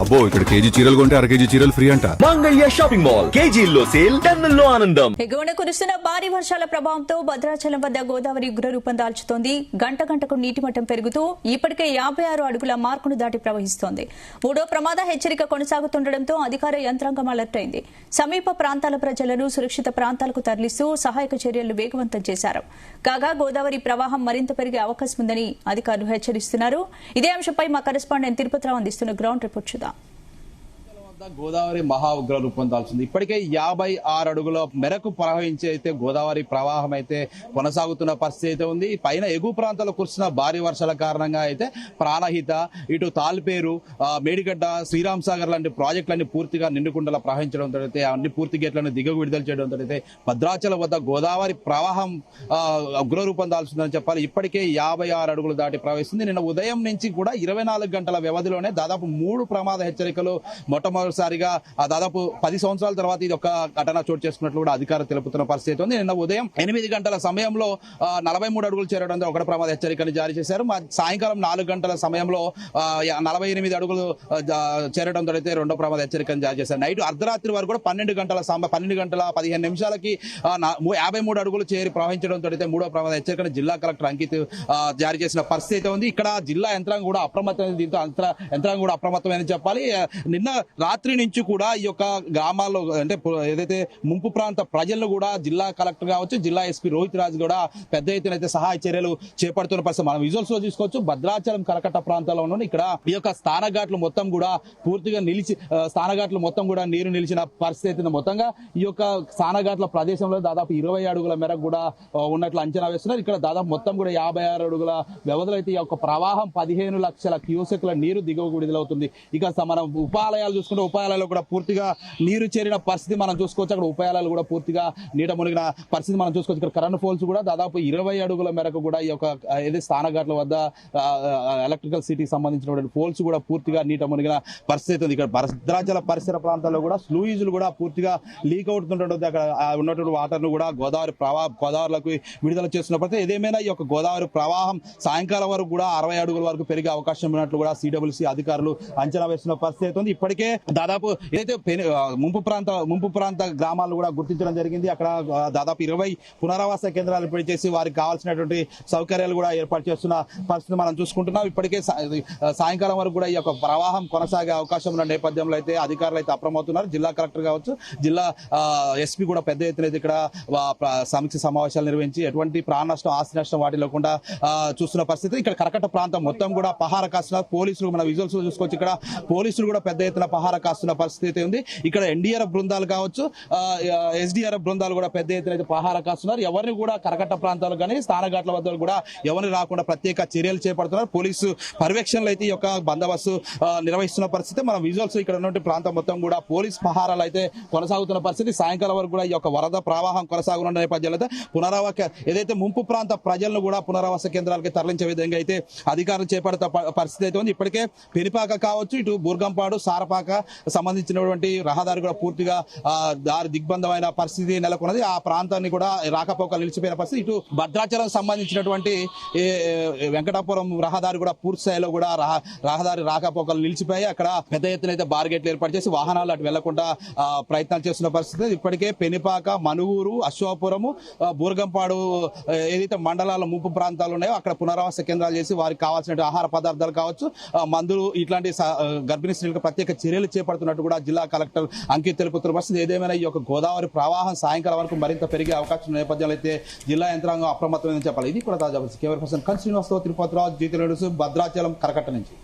అబ్బో ఇక్కడ కేజీ చీరలు కొంటే అర కేజీ చీరలు ఫ్రీ అంట. మంగళ్య షాపింగ్ మాల్ కేజీల్లో సేల్, టన్నుల్లో ఆనందం. ఎగువన కురుస్తున్న భారీ వర్షాల ప్రభావంతో భద్రాచలం వద్ద గోదావరి ఉగ్రరూపం దాల్చుతోంది. గంట గంటకు నీటి మట్టం పెరుగుతూ ఇప్పటికే 56 అడుగుల మార్కును దాటి ప్రవహిస్తోంది. మూడో ప్రమాద హెచ్చరిక కొనసాగుతుండటంతో అధికార యంత్రాంగం అలర్ట్ అయింది. సమీప ప్రాంతాల ప్రజలను సురక్షిత ప్రాంతాలకు తరలిస్తూ సహాయక చర్యలు వేగవంతం చేశారు. కాగా గోదావరి ప్రవాహం మరింత పెరిగే అవకాశం ఉందని అధికారులు హెచ్చరిస్తున్నారు. ఇదే అంశంపై మా కరెస్పాండెంట్ తిరుపతిరావు అందిస్తున్న గ్రౌండ్ రిపోర్ట్ చూద్దాం. గోదావరి మహా ఉగ్ర రూపం దాల్చింది. ఇప్పటికే 56 అడుగుల మేరకు ప్రవహించి అయితే గోదావరి ప్రవాహం అయితే కొనసాగుతున్న పరిస్థితి అయితే ఉంది. పైన ఎగువ ప్రాంతాల్లో కురుస్తున్న భారీ వర్షాల కారణంగా అయితే ప్రాణహిత, ఇటు తాల్పేరు, మేడిగడ్డ, శ్రీరామ్ సాగర్ లాంటి ప్రాజెక్టులన్నీ పూర్తిగా నిండుకుండలా ప్రవహించడంతో అయితే అన్ని పూర్తి గేట్లను దిగువ విడుదల చేయడంతో అయితే భద్రాచలం వద్ద గోదావరి ప్రవాహం ఉగ్ర రూపం దాల్చిందని చెప్పాలి. ఇప్పటికే 56 అడుగులు దాటి ప్రవహిస్తుంది. నిన్న ఉదయం నుంచి కూడా 24 గంటల వ్యవధిలోనే దాదాపు 3 ప్రమాద హెచ్చరికలు మొట్టమొదటిసారిగా దాదాపు 10 సంవత్సరాల తర్వాత ఇది ఒక ఘటన చోటు చేసుకున్నట్లు కూడా అధికారులు తెలుపుతున్న పరిస్థితి ఉంది. నిన్న ఉదయం 8 గంటల సమయంలో 43 అడుగులు చేరడంతో ఒకటి ప్రమాద హెచ్చరికను జారీ చేశారు. సాయంకాలం 4 గంటల సమయంలో 48 అడుగులు చేరడంతో అయితే రెండో ప్రమాద హెచ్చరికను జారీ చేశారు. నైట్ అర్ధరాత్రి వరకు కూడా 12 గంటల 15 నిమిషాలకి 53 అడుగులు చేరి ప్రవహించడంతో అయితే మూడో ప్రమాద హెచ్చరికను జిల్లా కలెక్టర్ అంకిత్ జారీ చేసిన పరిస్థితి ఉంది. ఇక్కడ జిల్లా యంత్రాంగం కూడా అప్రమత్తమైన, దీంతో యంత్రాంగం కూడా అప్రమత్తమని చెప్పాలి. నిన్న రాత్రి నుంచి కూడా ఈ యొక్క గ్రామాల్లో అంటే ఏదైతే ముంపు ప్రాంత ప్రజలను కూడా జిల్లా కలెక్టర్ కావచ్చు, జిల్లా ఎస్పీ రోహిత్ రాజ్ కూడా పెద్ద ఎత్తున అయితే సహాయ చర్యలు చేపడుతున్న పరిస్థితి మనం విజువల్స్ లో చూసుకోవచ్చు. భద్రాచలం కరకట్ట ప్రాంతాల్లో ఉన్న ఇక్కడ ఈ యొక్క స్నానఘాట్లు మొత్తం కూడా పూర్తిగా స్నానఘాట్లు మొత్తం కూడా నీరు నిలిచిన పరిస్థితి. మొత్తంగా ఈ యొక్క స్నానఘాట్ల ప్రదేశంలో దాదాపు 20 అడుగుల మేరకు కూడా ఉన్నట్లు అంచనా వేస్తున్నారు. ఇక్కడ దాదాపు మొత్తం కూడా 56 అడుగుల వ్యవధిలో అయితే ఈ యొక్క ప్రవాహం 15 లక్షల క్యూసెక్ల నీరు దిగువకు విడుదలవుతుంది. ఇక మనం ఉపాలయాలు చూసుకుంటే ఉపాయాలలో కూడా పూర్తిగా నీరు చేరిన పరిస్థితి మనం చూసుకోవచ్చు. అక్కడ ఉపాయాలు కూడా పూర్తిగా నీట మునిగిన పరిస్థితి మనం చూసుకోవచ్చు. ఇక్కడ కరెంట్ పోల్స్ కూడా దాదాపు 20 అడుగుల మేరకు కూడా ఈ యొక్క ఏదైతే స్నానఘాట్ల వద్ద ఎలక్ట్రికల్ సిటీకి సంబంధించినటువంటి పోల్స్ కూడా పూర్తిగా నీట మునిగిన పరిస్థితి ఉంది. ఇక్కడ భద్రాచల పరిసర ప్రాంతాల్లో కూడా స్లూయిజులు కూడా పూర్తిగా లీక్ అవుతుండటంతో అక్కడ ఉన్నటువంటి వాటర్ ను కూడా గోదావరిలోకి విడుదల చేస్తున్న పరిస్థితి. ఏదేమైనా ఈ యొక్క గోదావరి ప్రవాహం సాయంకాలం వరకు కూడా 60 అడుగుల వరకు పెరిగే అవకాశం ఉన్నట్లు కూడా సిడబ్ల్యూసీ అధికారులు అంచనా వేస్తున్న పరిస్థితి ఉంది. ఇప్పటికే దాదాపు ఏదైతే ముంపు ప్రాంత గ్రామాలు కూడా గుర్తించడం జరిగింది. అక్కడ దాదాపు 20 పునరావాస కేంద్రాలు ఏర్పాటు చేసి వారికి కావాల్సినటువంటి సౌకర్యాలు కూడా ఏర్పాటు చేస్తున్న పరిస్థితి మనం చూసుకుంటున్నాం. ఇప్పటికే సాయంకాలం వరకు కూడా ఈ యొక్క ప్రవాహం కొనసాగే అవకాశం ఉన్న నేపథ్యంలో అయితే అధికారులు అయితే అప్రమవుతున్నారు. జిల్లా కలెక్టర్ కావచ్చు, జిల్లా ఎస్పీ కూడా పెద్ద ఎత్తున ఇక్కడ సమీక్ష సమావేశాలు నిర్వహించి ఎటువంటి ప్రాణ నష్టం, ఆస్తి నష్టం వాటి లేకుండా చూస్తున్న పరిస్థితి. ఇక్కడ కరకట్ట ప్రాంతం మొత్తం కూడా పహార కాస్తున్నారు. పోలీసులు మన విజువల్స్ లో చూసుకోవచ్చు. ఇక్కడ పోలీసులు కూడా పెద్ద ఎత్తున పహార కాస్తున్న పరిస్థితి ఉంది. ఇక్కడ ఎన్డీఆర్ఎఫ్ బృందాలు కావచ్చు, ఎస్డీఆర్ఎఫ్ బృందాలు కూడా పెద్ద ఎత్తున అయితే పహార కాస్తున్నారు. ఎవరిని కూడా కరకట్ట ప్రాంతాలు కానీ స్నానఘాట్ల వద్ద కూడా ఎవరిని రాకుండా ప్రత్యేక చర్యలు చేపడుతున్నారు. పోలీసు పర్యవేక్షణలో అయితే ఈ యొక్క బందోబస్తు నిర్వహిస్తున్న పరిస్థితి. మన విజువల్స్ ఇక్కడ ఉన్నటువంటి ప్రాంతం మొత్తం కూడా పోలీస్ పహారాలు అయితే కొనసాగుతున్న పరిస్థితి. సాయంకాలం వరకు కూడా ఈ యొక్క వరద ప్రవాహం కొనసాగుతున్న నేపథ్యంలో ఏదైతే ముంపు ప్రాంత ప్రజలను కూడా పునరావాస కేంద్రాలకి తరలించే విధంగా అయితే అధికారులు చేపడుతున్న పరిస్థితి అయితే ఉంది. ఇప్పటికే పెనిపాక కావచ్చు, ఇటు బూర్గంపాడు, సారపాక సంబంధించినటువంటి రహదారి కూడా పూర్తిగా దారి దిగ్బంధమైన పరిస్థితి నెలకొన్నది. ఆ ప్రాంతాన్ని కూడా రాకపోకలు నిలిచిపోయిన పరిస్థితి. ఇటు భద్రాచలం సంబంధించినటువంటి వెంకటాపురం రహదారి కూడా పూర్తి స్థాయిలో కూడా రహదారి రాకపోకలు నిలిచిపోయి అక్కడ పెద్ద ఎత్తున అయితే బార్గేట్లు ఏర్పాటు చేసి వాహనాలు అటు వెళ్లకుండా ప్రయత్నాలు చేస్తున్న పరిస్థితి. ఇప్పటికే పెనిపాక, మనుగూరు, అశ్వాపురము, బూర్గంపాడు ఏదైతే మండలాల ముంపు ప్రాంతాలు ఉన్నాయో అక్కడ పునరావాస కేంద్రాలు చేసి వారికి కావాల్సిన ఆహార పదార్థాలు కావచ్చు, మందులు, ఇట్లాంటి గర్భిణీ స్త్రీలకు ప్రత్యేక చర్యలు చేపడుతున్నట్టు కూడా జిల్లా కలెక్టర్ అంకిత్ తెలుపుతున్న పరిస్థితి. ఏదేమైనా ఈ యొక్క గోదావరి ప్రవాహం సాయంకాలం వరకు మరింత పెరిగే అవకాశం నేపథ్యంలో అయితే జిల్లా యంత్రాంగం అప్రమత్తమని చెప్పాలి. ఇది కూడా తాజా కేవర్ పర్సన్ శ్రీనివాసరావు, తిరుపతిరావు, జీటీ న్యూస్, భద్రాచలం కరకట్ట నుంచి.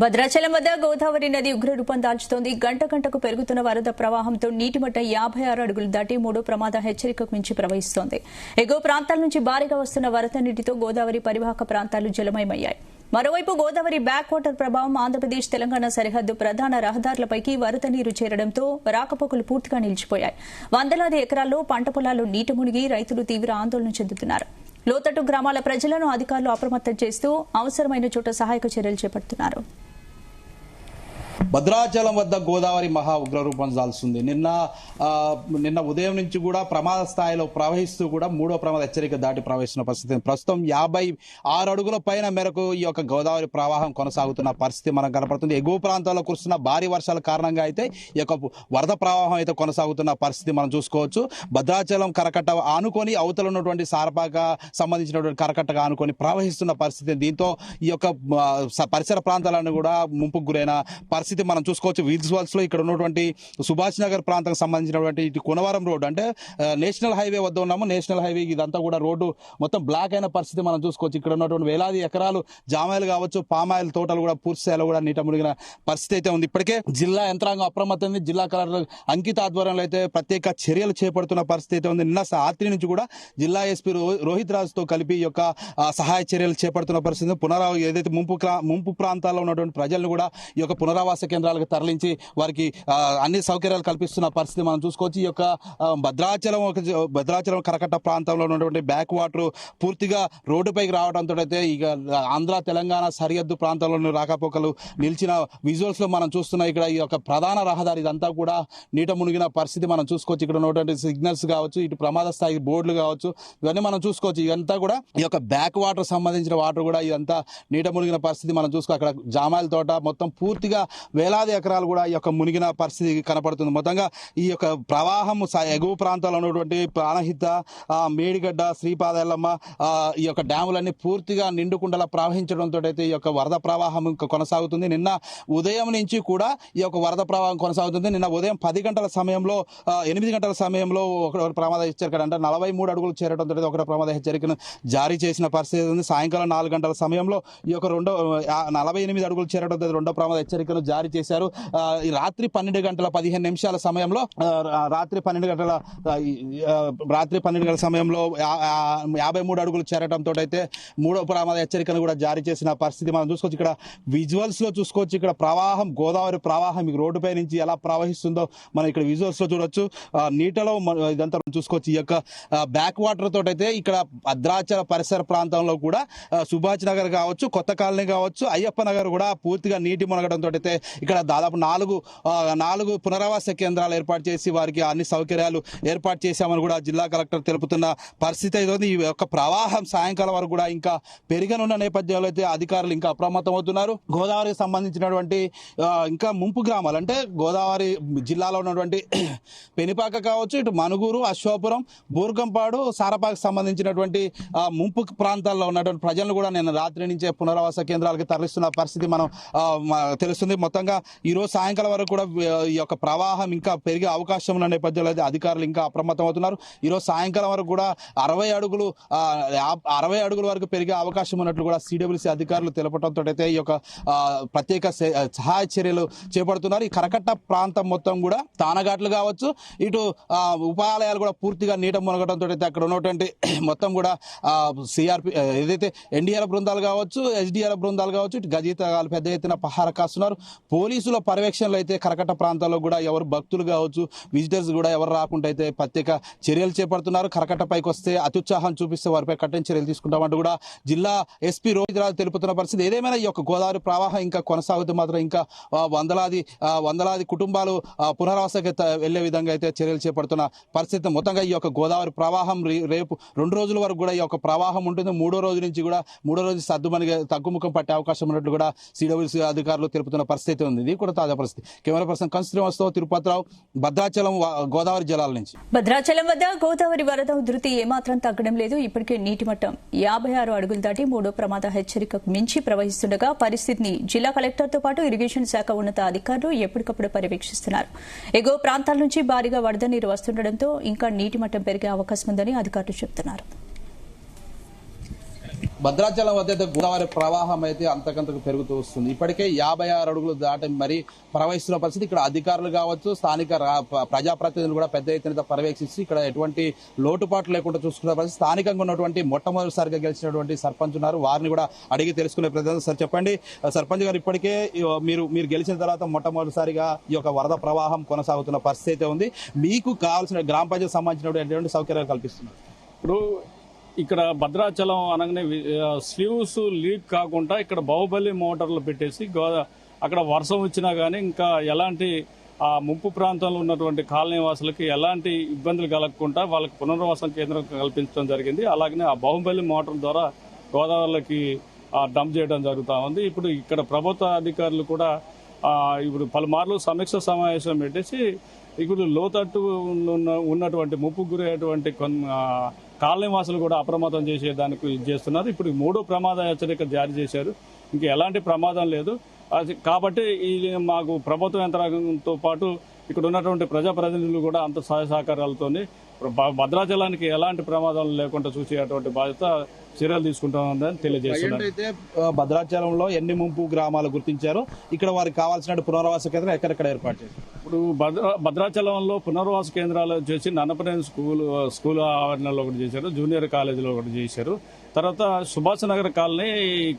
భద్రాచలం వద్ద గోదావరి నది ఉగ్రరూపం దాల్చుతోంది. గంట గంటకు పెరుగుతున్న వరద ప్రవాహంతో నీటి మట్టం 56 అడుగులు దాటి మూడో ప్రమాద హెచ్చరికకు మించి ప్రవహిస్తోంది. ఎగువ ప్రాంతాల నుంచి భారీగా వస్తున్న వరద నీటితో గోదావరి పరివాహక ప్రాంతాలు జలమయమయ్యాయి. మరోవైపు గోదావరి బ్యాక్ వాటర్ ప్రభావం ఆంధ్రప్రదేశ్, తెలంగాణ సరిహద్దు ప్రధాన రహదారులపైకి వరద నీరు చేరడంతో రాకపోకలు పూర్తిగా నిలిచిపోయాయి. వందలాది ఎకరాల్లో పంట పొలాలు నీట మునిగి రైతులు తీవ్ర ఆందోళన చెందుతున్నారు. లోతట్టు గ్రామాల ప్రజలను అధికారులు అప్రమత్తం చేస్తూ అవసరమైన చోట సహాయక చర్యలు చేపడుతున్నారు. భద్రాచలం వద్ద గోదావరి మహా ఉగ్ర రూపం దాల్చుంది. నిన్న ఉదయం నుంచి కూడా ప్రమాద స్థాయిలో ప్రవహిస్తూ కూడా మూడో ప్రమాద హెచ్చరిక దాటి ప్రవహిస్తున్న పరిస్థితి. ప్రస్తుతం 56 అడుగుల పైన మేరకు ఈ యొక్క గోదావరి ప్రవాహం కొనసాగుతున్న పరిస్థితి మనకు కనపడుతుంది. ఎగువ ప్రాంతాల్లో కురుస్తున్న భారీ వర్షాల కారణంగా అయితే ఈ యొక్క వరద ప్రవాహం అయితే కొనసాగుతున్న పరిస్థితి మనం చూసుకోవచ్చు. భద్రాచలం కరకట్ట ఆనుకొని అవతల ఉన్నటువంటి సారపాక సంబంధించినటువంటి కరకట్టగా ఆనుకొని ప్రవహిస్తున్న పరిస్థితి. దీంతో ఈ యొక్క పరిసర ప్రాంతాలను కూడా ముంపుకు గురైన పరిస్థితి మనం చూసుకోవచ్చు. విజువల్స్ లో ఇక్కడ ఉన్నటువంటి సుభాష్ నగర్ ప్రాంతానికి సంబంధించినటువంటి ఇటు కొనవరం రోడ్డు అంటే నేషనల్ హైవే వద్ద ఉన్నాము. నేషనల్ హైవే ఇదంతా కూడా రోడ్డు మొత్తం బ్లాక్ అయిన పరిస్థితి మనం చూసుకోవచ్చు. ఇక్కడ ఉన్నటువంటి వేలాది ఎకరాలు జామాయిలు కావచ్చు, పామాయిల్ తోటలు కూడా పూర్తి స్థాయిలో కూడా నీట మునిగిన పరిస్థితి అయితే ఉంది. ఇప్పటికే జిల్లా యంత్రాంగం అప్రమత్తమైంది. జిల్లా కలెక్టర్ అంకిత ఆధ్వర్యంలో అయితే ప్రత్యేక చర్యలు చేపడుతున్న పరిస్థితి అయితే ఉంది. నిన్న రాత్రి నుంచి కూడా జిల్లా ఎస్పీ రోహిత్ రాజుతో కలిపి ఈ యొక్క సహాయ చర్యలు చేపడుతున్న పరిస్థితి. ఏదైతే ముంపు ప్రాంతాల్లో ఉన్నటువంటి ప్రజలను కూడా ఈ యొక్క పునరావాస కేంద్రాలకు తరలించి వారికి అన్ని సౌకర్యాలు కల్పిస్తున్న పరిస్థితి మనం చూసుకోవచ్చు. ఈ యొక్క భద్రాచలం కరకట్ట ప్రాంతంలో ఉన్నటువంటి బ్యాక్ వాటర్ పూర్తిగా రోడ్డుపైకి రావడంతో అయితే ఇక ఆంధ్ర తెలంగాణ సరిహద్దు ప్రాంతాల్లో రాకపోకలు నిలిచిన విజువల్స్ లో మనం చూస్తున్న ఇక్కడ ఈ యొక్క ప్రధాన రహదారి ఇదంతా కూడా నీట మునిగిన పరిస్థితి మనం చూసుకోవచ్చు. ఇక్కడ ఉన్నటువంటి సిగ్నల్స్ కావచ్చు, ఇటు ప్రమాద స్థాయి బోర్డులు కావచ్చు, ఇవన్నీ మనం చూసుకోవచ్చు. ఇదంతా కూడా ఈ యొక్క బ్యాక్ వాటర్ సంబంధించిన వాటర్ కూడా ఇదంతా నీట మునిగిన పరిస్థితి మనం చూసుకో. అక్కడ జామాయిల తోట మొత్తం పూర్తిగా వేలాది ఎకరాలు కూడా ఈ యొక్క మునిగిన పరిస్థితి కనపడుతుంది. మొత్తంగా ఈ యొక్క ప్రవాహం ఎగువ ప్రాంతాల్లో ఉన్నటువంటి ప్రాణహిత, మేడిగడ్డ, శ్రీపాదెల్లమ్మ ఈ యొక్క డ్యాములన్నీ పూర్తిగా నిండుకుండలా ప్రవహించడంతో అయితే ఈ యొక్క వరద ప్రవాహం ఇంకా కొనసాగుతుంది. నిన్న ఉదయం నుంచి కూడా ఈ యొక్క వరద ప్రవాహం కొనసాగుతుంది. నిన్న ఉదయం 10 గంటల సమయంలో 8 గంటల సమయంలో ఒక ప్రమాద హెచ్చరిక అంటే 43 అడుగులు చేరడంతో ఒక ప్రమాద హెచ్చరికను జారీ చేసిన పరిస్థితి ఉంది. సాయంకాలం 4 గంటల సమయంలో ఈ యొక్క 48 అడుగులు చేరడంతో రెండో ప్రమాద హెచ్చరికను జారీ చేశారు. రాత్రి 12 గంటల 15 నిమిషాల సమయంలో రాత్రి 12 గంటల సమయంలో 53 అడుగులు చేరడంతో అయితే మూడో ప్రమాద హెచ్చరికను కూడా జారీ చేసిన పరిస్థితి మనం చూసుకోవచ్చు. ఇక్కడ విజువల్స్ లో చూసుకోవచ్చు. ఇక్కడ ప్రవాహం, గోదావరి ప్రవాహం ఈ రోడ్డుపై నుంచి ఎలా ప్రవహిస్తుందో మనం ఇక్కడ విజువల్స్ లో చూడొచ్చు. నీటిలో ఇదంతా చూసుకోవచ్చు. ఈ యొక్క బ్యాక్ వాటర్ తోటి అయితే ఇక్కడ భద్రాచల పరిసర ప్రాంతంలో కూడా సుభాష్ నగర్ కావచ్చు, కొత్త కాలనీ కావచ్చు, అయ్యప్ప నగర్ కూడా పూర్తిగా నీటి మునగడంతో అయితే ఇక్కడ దాదాపు 4 పునరావాస కేంద్రాలు ఏర్పాటు చేసి వారికి అన్ని సౌకర్యాలు ఏర్పాటు చేశామని కూడా జిల్లా కలెక్టర్ తెలుపుతున్న పరిస్థితి అయితే ఉంది. ఈ యొక్క ప్రవాహం సాయంకాలం వరకు కూడా ఇంకా పెరిగనున్న నేపథ్యంలో అయితే అధికారులు ఇంకా అప్రమత్తం అవుతున్నారు. గోదావరికి సంబంధించినటువంటి ఇంకా ముంపు గ్రామాలు అంటే గోదావరి జిల్లాలో ఉన్నటువంటి పెనిపాక కావచ్చు, ఇటు మనుగూరు, అశ్వాపురం, బూర్గంపాడు, సారపాకు సంబంధించినటువంటి ముంపు ప్రాంతాల్లో ఉన్నటువంటి ప్రజలను కూడా నేను రాత్రి నుంచే పునరావాస కేంద్రాలకు తరలిస్తున్న పరిస్థితి మనం తెలుస్తుంది. మొత్తంగా ఈ రోజు సాయంకాలం వరకు కూడా ఈ యొక్క ప్రవాహం ఇంకా పెరిగే అవకాశం ఉన్న నేపథ్యంలో అయితే అధికారులు ఇంకా అప్రమత్తం అవుతున్నారు. ఈ రోజు సాయంకాలం వరకు కూడా 60 అడుగుల వరకు పెరిగే అవకాశం ఉన్నట్లు కూడా సిడబ్ల్యూసీ అధికారులు తెలపడంతో అయితే ఈ యొక్క ప్రత్యేక సహాయ చర్యలు చేపడుతున్నారు. ఈ కరకట్ట ప్రాంతం మొత్తం కూడా తానఘాట్లు కావచ్చు, ఇటు ఉపాలయాలు కూడా పూర్తిగా నీట మునగడంతో అయితే అక్కడ ఉన్నటువంటి మొత్తం కూడా సిఆర్పి ఏదైతే ఎన్డీఆర్ బృందాలు కావచ్చు, ఎస్డీఆర్ బృందాలు కావచ్చు, ఇటు గజయితగాలు పెద్ద ఎత్తున పహార కాస్తున్నారు. పోలీసుల పర్యవేక్షణలో అయితే కరకట్ట ప్రాంతాల్లో కూడా ఎవరు భక్తులు కావచ్చు, విజిటర్స్ కూడా ఎవరు రాకుండా అయితే ప్రత్యేక చర్యలు చేపడుతున్నారు. కరకట్ట పైకి వస్తే అత్యుత్సాహం చూపిస్తే వారిపై కఠిన చర్యలు తీసుకుంటామంటూ కూడా జిల్లా ఎస్పీ రోహిత్ రాజు తెలుపుతున్న పరిస్థితి. ఏదేమైనా ఈ యొక్క గోదావరి ప్రవాహం ఇంకా కొనసాగుతూ మాత్రం ఇంకా వందలాది కుటుంబాలు పునరావాసకి వెళ్లే విధంగా అయితే చర్యలు చేపడుతున్న పరిస్థితి. మొత్తంగా ఈ యొక్క గోదావరి ప్రవాహం రేపు 2 రోజుల వరకు కూడా ఈ యొక్క ప్రవాహం ఉంటుంది. మూడో రోజు తగ్గుముఖం పట్టే అవకాశం ఉన్నట్లు కూడా సిడబ్ల్యూసీ అధికారులు తెలుపుతున్న పరిస్థితి ఉంది. ఇది కూడా తాజా పరిస్థితి. కెమెరా పర్సన్ శ్రీనివాస్తో తిరుపతిరావు, భద్రాచలం గోదావరి జలాల నుంచి. భద్రాచలం వద్ద గోదావరి వరద ఉధృతి ఏమాత్రం తగ్గడం లేదు. ఇప్పటికే నీటి మట్టం 56 అడుగులు దాటి మూడో ప్రమాద హెచ్చరికకు మించి ప్రవహిస్తుండగా పరిస్థితిని జిల్లా కలెక్టర్తో పాటు ఇరిగేషన్ శాఖ ఉన్నత అధికారులు ఎప్పటికప్పుడు పర్యవేక్షిస్తున్నారు. ఎగువ ప్రాంతాల నుంచి భారీగా వరద నీరు వస్తుండటంతో ఇంకా నీటి మట్టం పెరిగే అవకాశం ఉందని అధికారులు చెబుతున్నారు. భద్రాచలం వద్ద గోదావరి ప్రవాహం అయితే అంతకంతకు పెరుగుతూ వస్తుంది. ఇప్పటికే 56 అడుగులు దాటి మరి ప్రవహిస్తున్న పరిస్థితి. ఇక్కడ అధికారులు కావచ్చు, స్థానిక ప్రజాప్రతినిధులు కూడా పెద్ద ఎత్తున పర్యవేక్షించి ఇక్కడ ఎటువంటి లోటుపాట్లు లేకుండా చూసుకున్న పరిస్థితి. స్థానికంగా ఉన్నటువంటి మొట్టమొదటిసారిగా గెలిచినటువంటి సర్పంచ్ ఉన్నారు, వారిని కూడా అడిగి తెలుసుకునే ప్రయత్నం. సార్ చెప్పండి, సర్పంచ్ గారు, ఇప్పటికే మీరు గెలిచిన తర్వాత మొట్టమొదటిసారిగా ఈ యొక్క వరద ప్రవాహం కొనసాగుతున్న పరిస్థితి అయితే ఉంది. మీకు కావాల్సిన గ్రామ పంచాయతీ సంబంధించినటువంటి సౌకర్యాలు కల్పిస్తున్నారు. ఇప్పుడు ఇక్కడ భద్రాచలం అనగానే స్లీవ్స్ లీక్ కాకుండా ఇక్కడ బాహుబలి మోటార్లు పెట్టేసి అక్కడ వర్షం వచ్చినా కానీ ఇంకా ఎలాంటి ఆ ముంపు ప్రాంతంలో ఉన్నటువంటి కాలనీ వాసులకి ఎలాంటి ఇబ్బందులు కలగకుండా వాళ్ళకి పునర్వాసం కేంద్రం కల్పించడం జరిగింది. అలాగనే ఆ బాహుబలి మోటార్ ద్వారా గోదావరిలోకి డంప్ చేయడం జరుగుతూ ఉంది. ఇప్పుడు ఇక్కడ ప్రభుత్వ అధికారులు కూడా ఇప్పుడు పలుమార్లు సమీక్ష సమావేశం పెట్టేసి ఇప్పుడు లోతట్టు ఉన్నటువంటి ముప్పు గురయ్యేటువంటి కాలనీ వాసులు కూడా అప్రమత్తం చేసేదానికి చేస్తున్నారు. ఇప్పుడు 3వ ప్రమాద హెచ్చరిక జారీ చేశారు. ఇంకా ఎలాంటి ప్రమాదం లేదు కాబట్టి మాకు ప్రభుత్వ యంత్రాంగంతో పాటు ఇక్కడ ఉన్నటువంటి ప్రజాప్రతినిధులు కూడా అంత సహాయ సహకారాలతోని భద్రాచలానికి ఎలాంటి ప్రమాదాలు లేకుండా చూసేటువంటి బాధ్యత చర్యలు తీసుకుంటామని తెలియజేస్తున్నారు. అయితే భద్రాచలంలో ఎన్ని ముంపు గ్రామాలు గుర్తించారు, ఇక్కడ వారికి కావాల్సిన పునరావాస కేంద్రం ఎక్కడెక్కడ ఏర్పాటు చేశారు? ఇప్పుడు భద్రాచలంలో పునర్వాస కేంద్రాలు చేసి నన్నపనేని స్కూల్ ఆవరణలో ఒకటి చేశారు, జూనియర్ కాలేజీలో ఒకటి చేశారు. తర్వాత సుభాష్ నగర్ కాలనీ,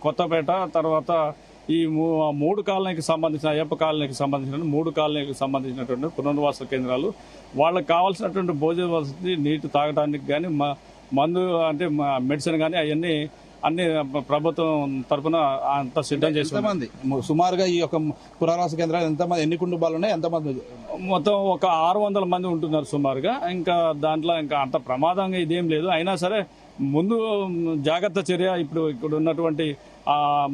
కొత్తపేట, తర్వాత ఈ 3 కాలనీకి సంబంధించిన అయ్యప్ప కాలనీకి సంబంధించిన 3 కాలనీకి సంబంధించినటువంటి పునర్వాస కేంద్రాలు వాళ్ళకి కావాల్సినటువంటి భోజన వసతి, నీటి తాగడానికి కానీ మందు అంటే మెడిసిన్ కానీ అవన్నీ అన్ని ప్రభుత్వం తరఫున అంత సిద్ధం చేస్తుంది. సుమారుగా ఈ యొక్క పునరావాస కేంద్రాలు ఎంతమంది, ఎన్ని కుటుంబాలు ఉన్నాయి, ఎంతమంది? మొత్తం ఒక 600 మంది ఉంటున్నారు సుమారుగా. ఇంకా దాంట్లో ఇంకా అంత ప్రమాదంగా ఇదేం లేదు. అయినా సరే ముందు జాగ్రత్త చర్య ఇప్పుడు ఇక్కడ ఉన్నటువంటి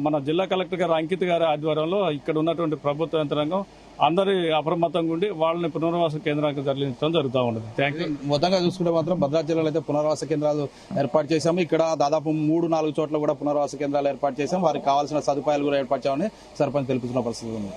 మన జిల్లా కలెక్టర్ గారు అంకిత్ గారి ఆధ్వర్యంలో ఇక్కడ ఉన్నటువంటి ప్రభుత్వ యంత్రాంగం అందరి అప్రమత్తంగా ఉండి వాళ్ళని పునర్వాస కేంద్రానికి తరలించడం జరుగుతూ ఉంటుంది. Thank you. మొత్తంగా చూసుకుంటే మాత్రం భద్రాచలంలో అయితే పునర్వాస కేంద్రాలు ఏర్పాటు చేశాము. ఇక్కడ దాదాపు 3-4 చోట్ల కూడా పునర్వాస కేంద్రాలు ఏర్పాటు చేశాం. వారికి కావాల్సిన సదుపాయాలు కూడా ఏర్పాటు చేయాలని సర్పంచ్ తెలుపుతున్న పరిస్థితి ఉంది.